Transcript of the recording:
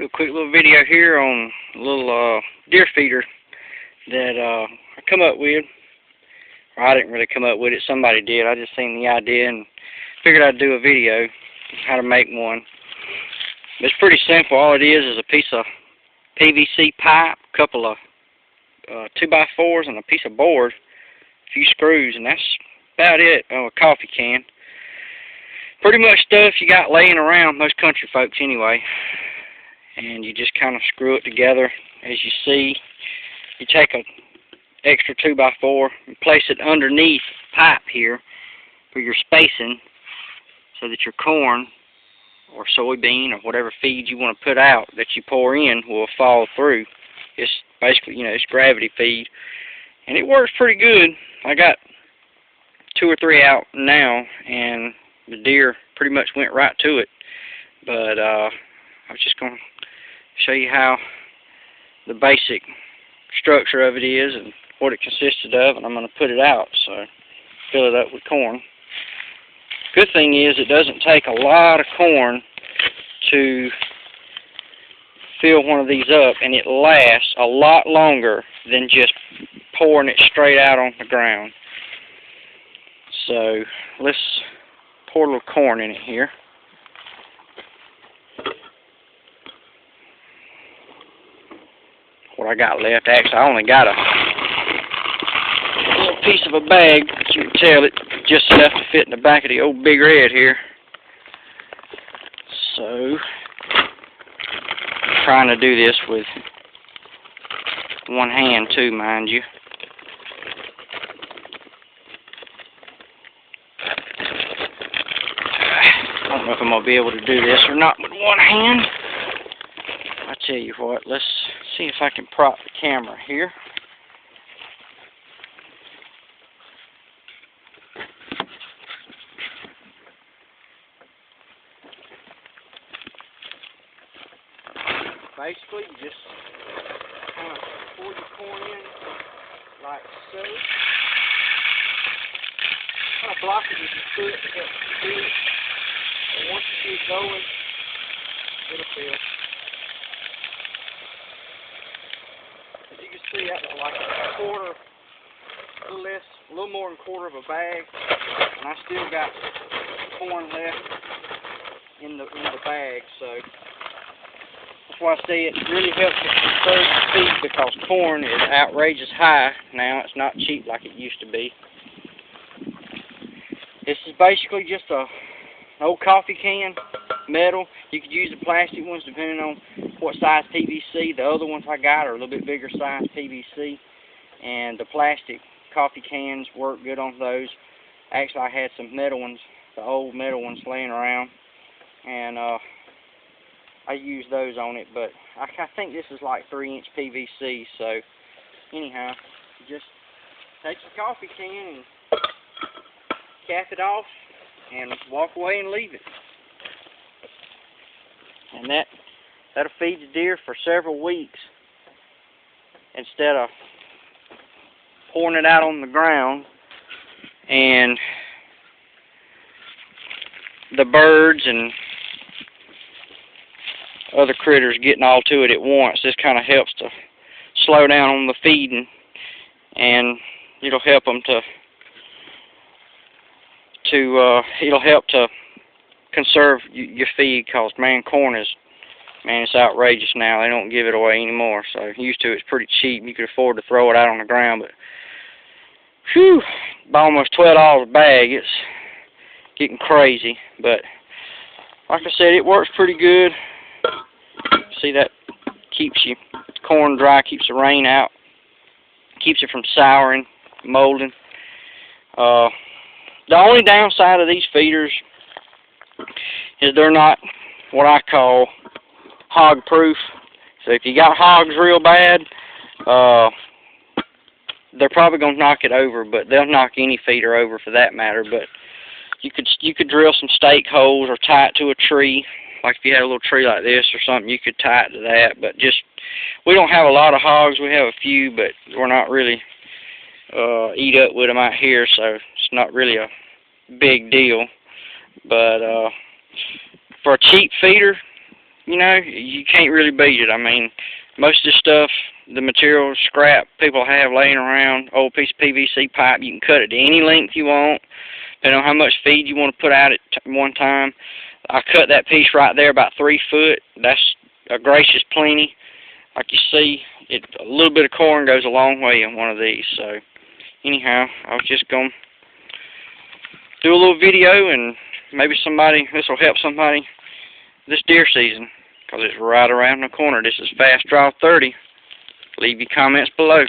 Do a quick little video here on a little deer feeder that I come up with. Or I didn't really come up with it, somebody did. I just seen the idea and figured I'd do a video how to make one. It's pretty simple. All it is a piece of PVC pipe, a couple of 2x4s and a piece of board, a few screws, and that's about it. Oh, a coffee can. Pretty much stuff you got laying around, most country folks anyway. And you just kind of screw it together. As you see, you take an extra 2x4 and place it underneath the pipe here for your spacing, so that your corn or soybean or whatever feed you want to put out that you pour in will fall through. It's basically, it's gravity feed, and it works pretty good. I got 2 or 3 out now, and the deer pretty much went right to it. But I was just going to show you how the basic structure of it is and what it consisted of, and I'm going to put it out, so fill it up with corn. Good thing is it doesn't take a lot of corn to fill one of these up, and it lasts a lot longer than just pouring it straight out on the ground. So let's pour a little corn in it here. What I got left, actually I only got a little piece of a bag, as you can tell, it just enough to fit in the back of the old big red here. So I'm trying to do this with one hand too, mind you. I don't know if I'm going to be able to do this or not with one hand. I tell you what, let's see if I can prop the camera here. Basically, you just kind of pour your corn in like so. Kind of block it with your foot to help you do it. And once you get going, it'll fill. As you can see, that's like a quarter, a little more than a quarter of a bag, and I still got corn left in the bag. So that's why I say it really helps to conserve the feed, because corn is outrageous high now. It's not cheap like it used to be. This is basically just an old coffee can, metal. You could use the plastic ones depending on what size PVC. The other ones I got are a little bit bigger size PVC, and the plastic coffee cans work good on those. Actually, I had some metal ones, the old metal ones laying around, and I used those on it, but I think this is like 3-inch PVC. So anyhow, you just take your coffee can and cap it off and walk away and leave it. And that'll feed the deer for several weeks instead of pouring it out on the ground and the birds and other critters getting all to it at once. This kind of helps to slow down on the feeding, and it'll help them it'll help to conserve your feed, because corn is, it's outrageous now. They don't give it away anymore. So used to, it's pretty cheap. You could afford to throw it out on the ground, but whew, by almost $12 a bag, it's getting crazy. But like I said, it works pretty good. See, that keeps your corn dry, keeps the rain out, keeps it from souring, molding. The only downside of these feeders is they're not what I call hog proof. So if you got hogs real bad, they're probably going to knock it over, but they'll knock any feeder over for that matter. But you could drill some stake holes or tie it to a tree. Like if you had a little tree like this or something, you could tie it to that. But we don't have a lot of hogs. We have a few, but we're not really eat up with them out here, so it's not really a big deal. But for a cheap feeder, you know, you can't really beat it. I mean, most of the stuff, the material scrap people have laying around, old piece of PVC pipe, you can cut it to any length you want, depending on how much feed you want to put out at one time. I cut that piece right there about 3 foot. That's a gracious plenty. Like you see, a little bit of corn goes a long way in one of these. So, anyhow, I was just going to do a little video, and maybe this will help somebody this deer season, because it's right around the corner. This is Fast Draw 30. Leave your comments below.